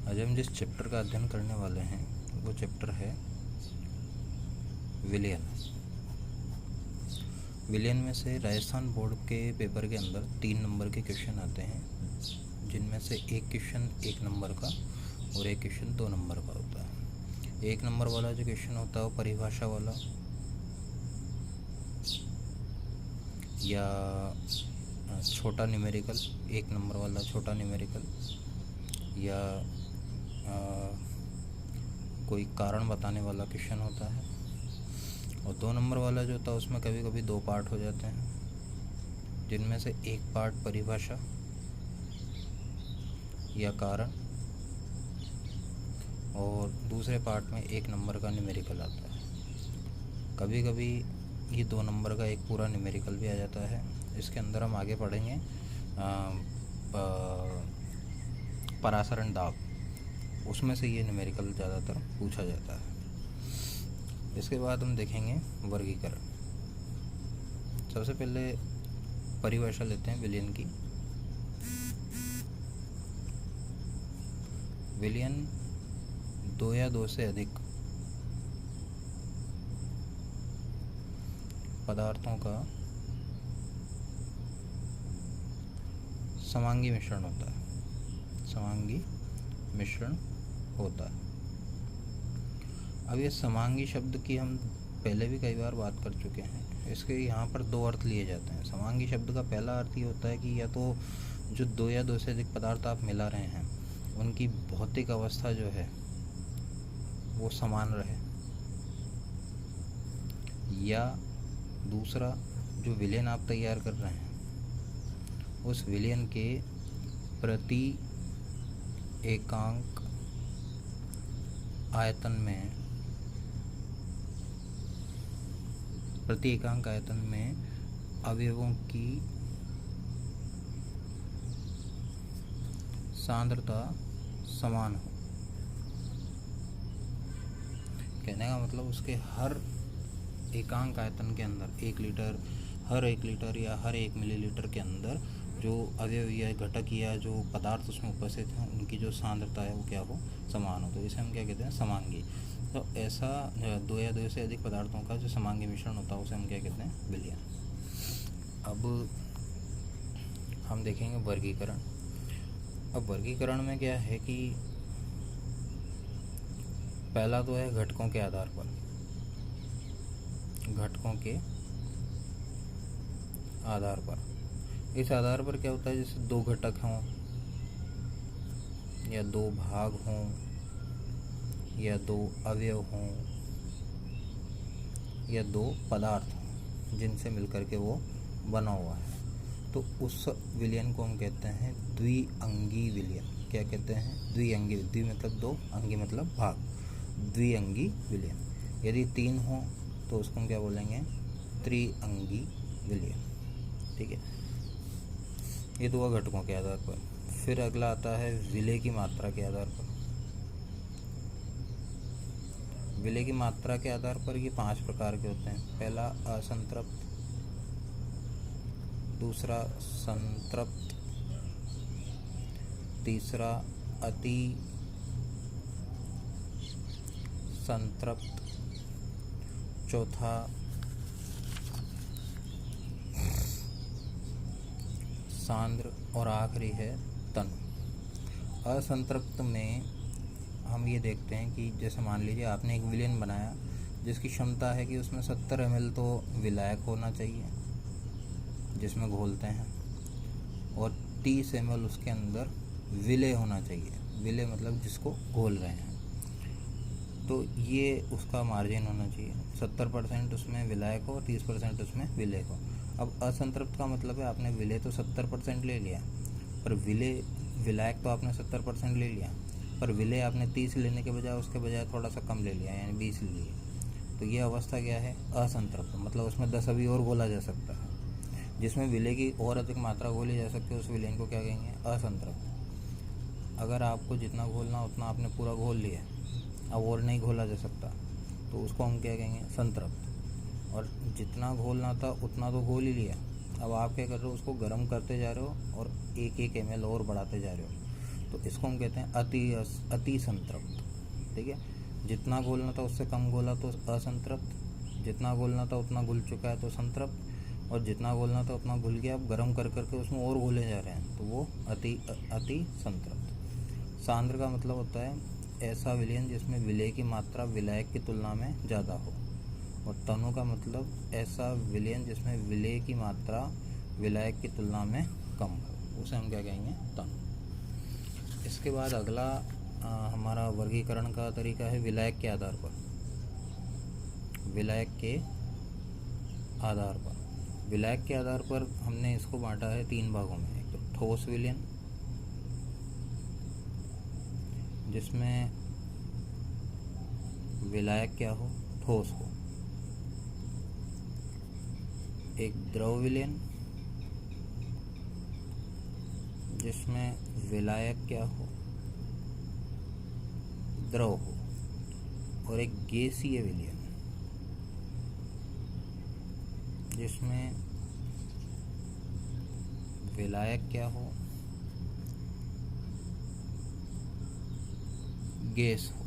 आज हम जिस चैप्टर का अध्ययन करने वाले हैं वो चैप्टर है विलियन। विलियन में से राजस्थान बोर्ड के पेपर के अंदर 3 नंबर के क्वेश्चन आते हैं, जिनमें से एक क्वेश्चन 1 नंबर का और एक क्वेश्चन 2 नंबर का होता है। 1 नंबर वाला जो क्वेश्चन होता है वो परिभाषा वाला या छोटा न्यूमेरिकल, 1 नंबर वाला छोटा न्यूमेरिकल या कोई कारण बताने वाला क्वेश्चन होता है। और 2 नंबर वाला जो होता है उसमें कभी कभी 2 पार्ट हो जाते हैं, जिनमें से एक पार्ट परिभाषा या कारण और दूसरे पार्ट में 1 नंबर का न्यूमेरिकल आता है। कभी कभी ये 2 नंबर का एक पूरा न्यूमेरिकल भी आ जाता है। इसके अंदर हम आगे पढ़ेंगे परासरण दाब, उसमें से ये न्यूमेरिकल ज़्यादातर पूछा जाता है। इसके बाद हम देखेंगे वर्गीकरण। सबसे पहले परिभाषा लेते हैं विलियन की। विलियन 2 या 2 से अधिक पदार्थों का समांगी मिश्रण होता है। समांगी मिश्रण होता है। अब ये समांगी शब्द की हम पहले भी कई बार बात कर चुके हैं। इसके यहाँ पर 2 अर्थ लिए जाते हैं। समांगी शब्द का पहला अर्थ ये होता है कि या तो जो 2 या 2 से अधिक पदार्थ आप मिला रहे हैं उनकी भौतिक अवस्था जो है वो समान रहे, या दूसरा जो विलयन आप तैयार कर रहे हैं उस विलयन के प्रति एकांक आयतन में अवयवों की सांद्रता समान हो। कहने का मतलब उसके हर एकांक आयतन के अंदर 1 लीटर, हर 1 लीटर या हर 1 मिलीलीटर के अंदर जो अवयव या घटक या जो पदार्थ उसमें उपस्थित हैं उनकी जो सांद्रता है वो क्या हो, समान हो। तो इसे हम क्या कहते हैं, समांगी। तो ऐसा 2 या 2 से अधिक पदार्थों का जो समांगी मिश्रण होता है उसे हम क्या कहते हैं, विलयन। अब हम देखेंगे वर्गीकरण। अब वर्गीकरण में क्या है कि पहला तो है घटकों के आधार पर। घटकों के आधार पर, इस आधार पर क्या होता है, जैसे 2 घटक हों या 2 भाग हों या 2 अवयव हों या 2 पदार्थ हों जिनसे मिलकर के वो बना हुआ है, तो उस विलयन को हम कहते हैं द्विअंगी विलयन। क्या कहते हैं, द्विअंगी। द्वि मतलब 2, अंगी मतलब भाग, द्विअंगी विलयन। यदि 3 हो तो उसको हम क्या बोलेंगे, त्रिअंगी विलयन। ठीक है, ये तो हुआ घटकों के आधार पर। फिर अगला आता है विलय की मात्रा के आधार पर। विलय की मात्रा के आधार पर ये 5 प्रकार के होते हैं। पहला असंतृप्त, दूसरा संतृप्त, तीसरा अति संतृप्त, चौथा सांद्र और आखिरी है तनु। असंतृप्त में हम ये देखते हैं कि जैसे मान लीजिए आपने एक विलयन बनाया जिसकी क्षमता है कि उसमें 70 ml तो विलायक होना चाहिए जिसमें घोलते हैं, और 30 ml उसके अंदर विलय होना चाहिए। विलय मतलब जिसको घोल रहे हैं, तो ये उसका मार्जिन होना चाहिए। 70% उसमें विलायक हो और 30% उसमें विलय हो। अब असंतृप्त का मतलब है आपने विलय तो 70% ले लिया, पर विलायक तो आपने 70% ले लिया, पर विलय आपने 30 लेने के बजाय उसके बजाय थोड़ा सा कम ले लिया, यानी 20 ले लिए। तो ये अवस्था क्या है, असंतृप्त। मतलब उसमें 10 अभी और घोला जा सकता है। जिसमें विलय की और अधिक मात्रा घोली जा सकती है उस विलयन को क्या कहेंगे, असंतृप्त। अगर आपको जितना घोलना उतना आपने पूरा घोल लिया, अब और नहीं घोला जा सकता, तो उसको हम क्या कहेंगे, संतृप्त। और जितना घोलना था उतना तो घोल ही लिया, अब आप क्या कर रहे हो, उसको गर्म करते जा रहे हो और 1-1 ml और बढ़ाते जा रहे हो। तो इसको हम कहते हैं अति संतृप्त। ठीक है, जितना घोलना था उससे कम घोला तो असंतृप्त, जितना घोलना था उतना घुल चुका है तो संतृप्त, और जितना घोलना था उतना घुल गया, अब गर्म कर करके उसमें और घोले जा रहे हैं तो वो अति संतृप्त। सांद्र का मतलब होता है ऐसा विलयन जिसमें विलेय की मात्रा विलायक की तुलना में ज़्यादा हो, और तनु का मतलब ऐसा विलयन जिसमें विलेय की मात्रा विलायक की तुलना में कम हो, उसे हम क्या कहेंगे, तनु। इसके बाद अगला हमारा वर्गीकरण का तरीका है विलायक के आधार पर। विलायक के आधार पर, विलायक के आधार पर हमने इसको बांटा है 3 भागों में। एक तो ठोस विलयन जिसमें विलायक क्या हो, ठोस हो। एक द्रव विलयन जिसमें विलायक क्या हो, द्रव हो। और एक गैसीय विलयन जिसमें विलायक क्या हो, गैस हो।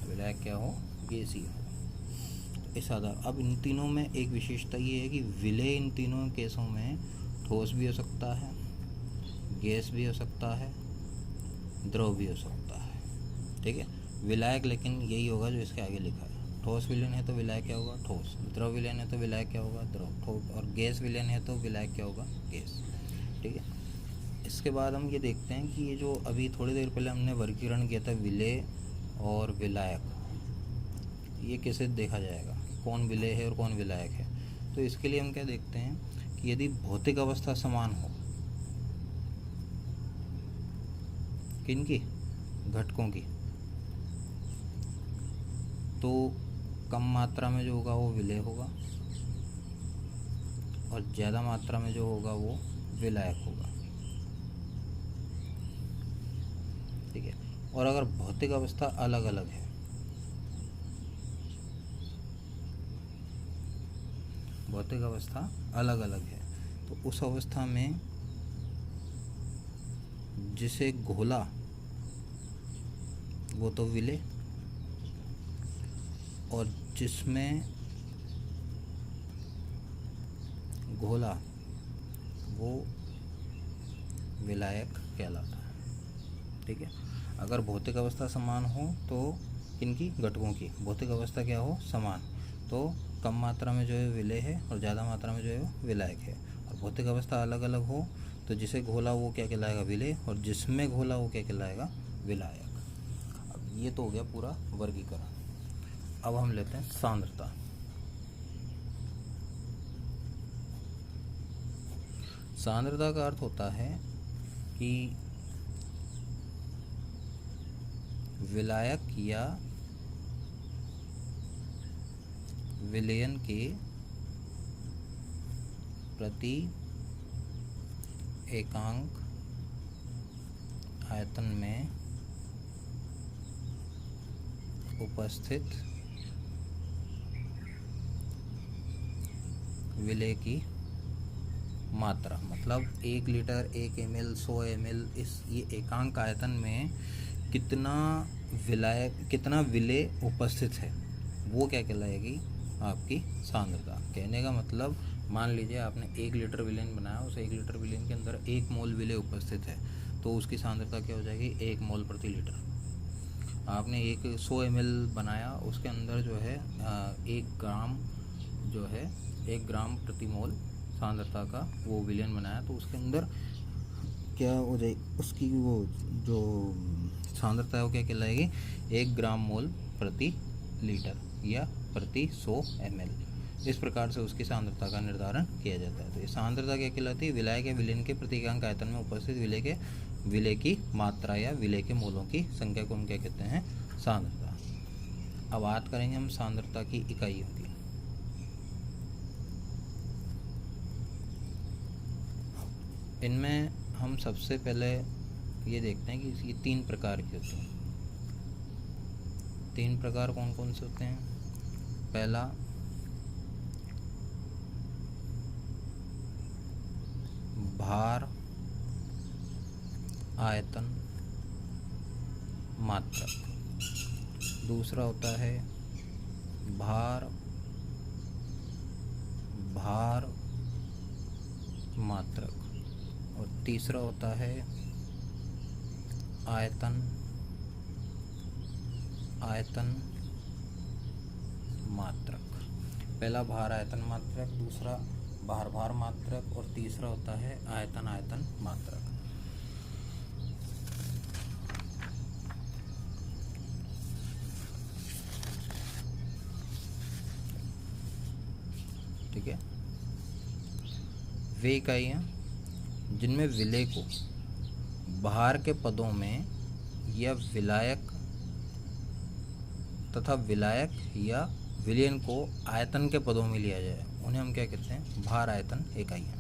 विलायक क्या हो, गैसीय हो। इस आधार, अब इन तीनों में एक विशेषता ये है कि विलेय इन तीनों केसों में ठोस भी हो सकता है, गैस भी हो सकता है, द्रव भी हो सकता है। ठीक है, विलायक लेकिन यही होगा जो इसके आगे लिखा है। ठोस विलयन है तो विलायक क्या होगा, ठोस। द्रव विलयन है तो विलायक क्या होगा, द्रव। ठोस। और गैस विलयन है तो विलायक क्या होगा, गैस। ठीक है, इसके बाद हम ये देखते हैं कि ये जो अभी थोड़ी देर पहले हमने वर्गीकरण किया था विलेय और विलायक, ये कैसे देखा जाएगा, कौन विलेय है और कौन विलायक है। तो इसके लिए हम क्या देखते हैं कि यदि भौतिक अवस्था समान हो, किनकी, घटकों की, तो कम मात्रा में जो होगा वो विलेय होगा, और ज़्यादा मात्रा में जो होगा वो विलायक होगा। ठीक है, और अगर भौतिक अवस्था अलग अलग है, भौतिक अवस्था अलग अलग है, तो उस अवस्था में जिसे घोला वो तो विलेय, और जिसमें घोला वो विलायक कहलाता है। ठीक है, अगर भौतिक अवस्था समान हो तो किनकी, घटकों की भौतिक अवस्था क्या हो, समान, तो कम मात्रा में जो है विलेय है और ज़्यादा मात्रा में जो है वो विलायक है। और भौतिक अवस्था अलग अलग हो तो जिसे घोला वो क्या कहलाएगा, विलेय, और जिसमें घोला वो क्या कहलाएगा, विलायक। अब ये तो हो गया पूरा वर्गीकरण। अब हम लेते हैं सांद्रता। सांद्रता का अर्थ होता है कि विलायक या विलयन के प्रति एकांक आयतन में उपस्थित विलेय की मात्रा, मतलब 1 लीटर, 1 ml, 100 ml, ये एकांक आयतन में कितना विलायक, कितना विलेय उपस्थित है, वो क्या कहलाएगी, आपकी सांद्रता। कहने का मतलब, मान लीजिए आपने 1 लीटर विलेन बनाया, उस 1 लीटर विलेन के अंदर 1 मोल विलेय उपस्थित है, तो उसकी सांद्रता क्या हो जाएगी, 1 मोल प्रति लीटर। आपने एक 100 ml बनाया, उसके अंदर जो है 1 ग्राम जो है 1 ग्राम प्रति मोल सांद्रता का वो विलयन बनाया, तो उसके अंदर क्या हो जाएगी, उसकी वो जो सांद्रता है वो क्या कहलाएगी, 1 ग्राम मोल प्रति लीटर या प्रति 100 ml। इस प्रकार से उसकी सांद्रता का निर्धारण किया जाता है। तो ये सांद्रता क्या कहलाती है, विलायक या विलयन के प्रति एकांक आयतन में उपस्थित विलेय की मात्रा या विलेय के मोलों की संख्या को हम क्या कहते हैं, सांद्रता। अब बात करेंगे हम सांद्रता की इकाइयों की। इनमें हम सबसे पहले ये देखते हैं कि ये 3 प्रकार के होते हैं। 3 प्रकार कौन कौन से होते हैं। पहला भार आयतन मात्रक। दूसरा होता है भार भार मात्रक। और तीसरा होता है आयतन आयतन मात्रक। पहला भार आयतन मात्रक, दूसरा भार भार मात्रक और तीसरा होता है आयतन आयतन मात्रक। ठीक है। वे इकाइयाँ जिनमें विलेय को भार के पदों में या विलायक तथा विलायक या विलयन को आयतन के पदों में लिया जाए उन्हें हम क्या कहते हैं? भार आयतन इकाइयाँ।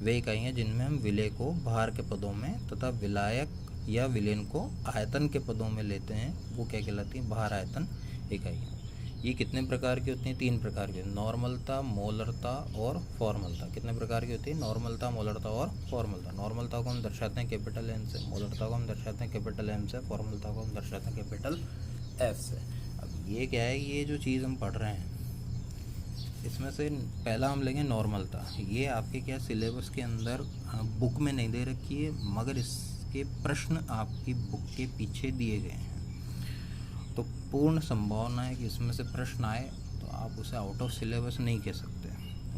वे इकाइयाँ जिनमें हम विलेय को भार के पदों में तथा विलायक या विलयन को आयतन के पदों में लेते हैं वो क्या कहलाती हैं? भार आयतन इकाइयाँ। ये कितने प्रकार की होती हैं? 3 प्रकार की। नॉर्मलता, मोलरता और फॉर्मलता। कितने प्रकार की होती है? नॉर्मलता, मोलरता और फॉर्मलता। नॉर्मलता को हम दर्शाते हैं कैपिटल एन से, मोलरता को हम दर्शाते हैं कैपिटल एम से, फॉर्मलता को हम दर्शाते हैं कैपिटल एफ से। अब ये क्या है? ये जो चीज़ हम पढ़ रहे हैं इसमें से पहला हम लेंगे नॉर्मलता। ये आपके क्या सिलेबस के अंदर बुक में नहीं दे रखी है, मगर इसके प्रश्न आपकी बुक के पीछे दिए गए हैं। तो पूर्ण संभावना है कि इसमें से प्रश्न आए, तो आप उसे आउट ऑफ सिलेबस नहीं कह सकते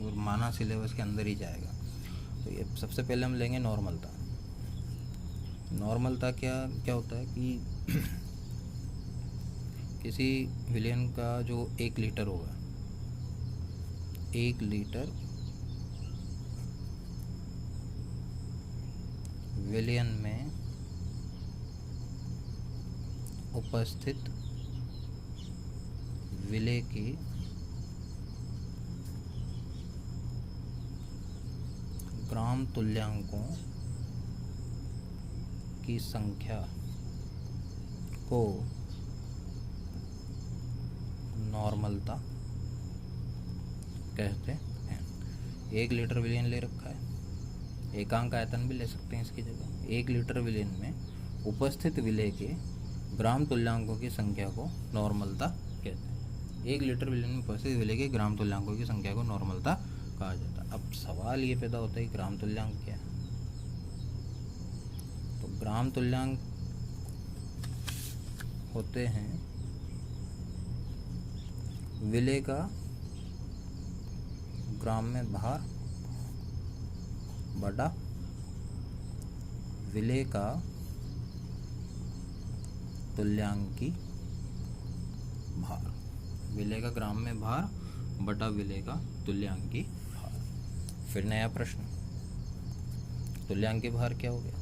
और माना सिलेबस के अंदर ही जाएगा। तो ये सबसे पहले हम लेंगे नॉर्मलता। नॉर्मलता क्या क्या होता है कि किसी विलयन का जो 1 लीटर होगा, 1 लीटर विलयन में उपस्थित विलेय की ग्राम तुल्यांकों की संख्या को नॉर्मलता कहते हैं। 1 लीटर विलयन ले रखा है, एकांक आयतन भी ले सकते हैं इसकी जगह। 1 लीटर विलयन में उपस्थित विलेय के ग्राम तुल्यांकों की संख्या को नॉर्मलता कहते हैं। 1 लीटर विलयन में उपस्थित विलेय के ग्राम तुल्यांकों की संख्या को नॉर्मलता कहा जाता है। अब सवाल ये पैदा होता है कि ग्राम तुल्यांक क्या है? तो ग्राम तुल्यांक होते हैं विलेय का ग्राम में भार बटा विलेय का तुल्यांकी भार। विलेय का ग्राम में भार बटा विलेय का तुल्यांकी भार। फिर नया प्रश्न, तुल्यांकी भार क्या हो गया?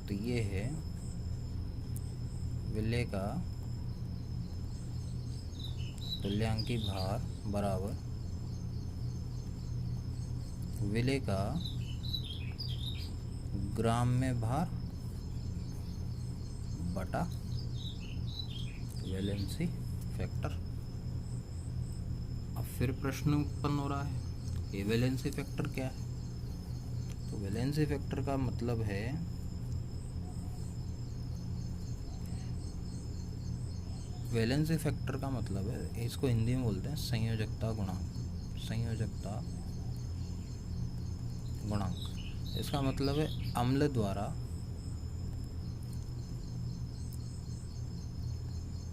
तो ये है विलेय का तुल्यांकी भार बराबर विलेय का ग्राम में भार बटा वैलेंसी फैक्टर। अब फिर प्रश्न उत्पन्न हो रहा है, ये वैलेंसी फैक्टर क्या है? तो वैलेंसी फैक्टर का मतलब है वैलेंसी फैक्टर का मतलब है, इसको हिंदी में बोलते हैं संयोजकता गुणांक। संयोजकता गुणांक इसका मतलब है अम्ल द्वारा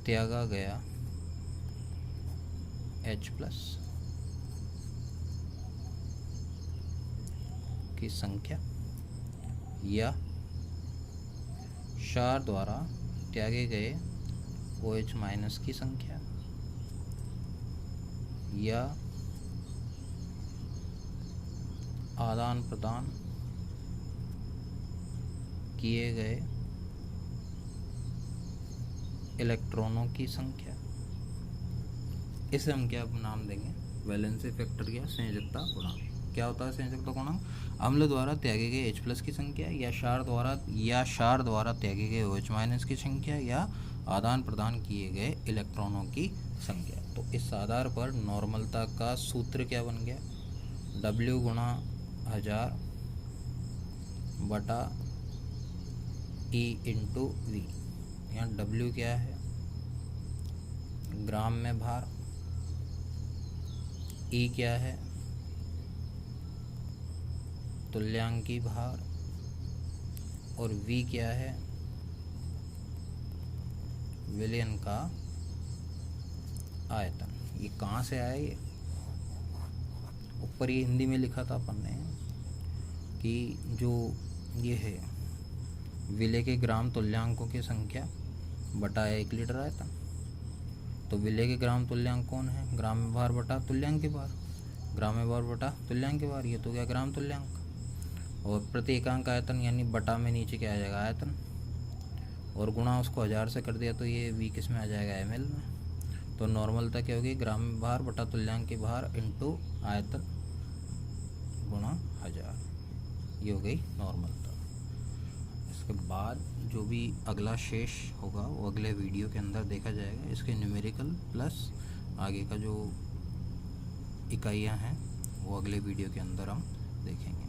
त्यागा गया H+ की संख्या या क्षार द्वारा त्यागे गए OH- की संख्या या आदान प्रदान किए गए इलेक्ट्रॉनों की संख्या। इसे हम क्या नाम देंगे? वैलेंसी फैक्टर या संयोजकता गुणांक। क्या होता है संयोजकता गुणांक? अम्ल द्वारा त्यागे गए H+ की संख्या या क्षार द्वारा त्यागे गए OH- की संख्या या आदान प्रदान किए गए इलेक्ट्रॉनों की संख्या। तो इस आधार पर नॉर्मलता का सूत्र क्या बन गया? W × 1000 बटा E इंटू V। यहाँ W क्या है, ग्राम में भार, E क्या है, तुल्यांकी भार, और V क्या है, विलयन का आयतन। ये कहाँ से आया, ये ऊपर ये हिंदी में लिखा था अपन ने कि जो ये है विलय के ग्राम तुल्यांकों की संख्या बटा 1 लीटर आयतन। तो विलय के ग्राम तुल्यांक कौन है, ग्राम में भार बटा तुल्यांक के भार, ग्राम में भार बटा तुल्यांक के भार, ये तो क्या ग्राम तुल्यांक। और प्रति एकांक आयतन यानी बटा में नीचे क्या आ जाएगा आयतन, और गुणा उसको 1000 से कर दिया तो ये V किस में आ जाएगा, ml में। तो नॉर्मलता क्या होगी, ग्राम में भार बटा तुल्यांक के भार इंटू आयतन गुणा 1000, ये हो गई नॉर्मलता। इसके बाद जो भी अगला शेष होगा वो अगले वीडियो के अंदर देखा जाएगा। इसके न्यूमेरिकल प्लस आगे का जो इकाइयाँ हैं वो अगले वीडियो के अंदर हम देखेंगे।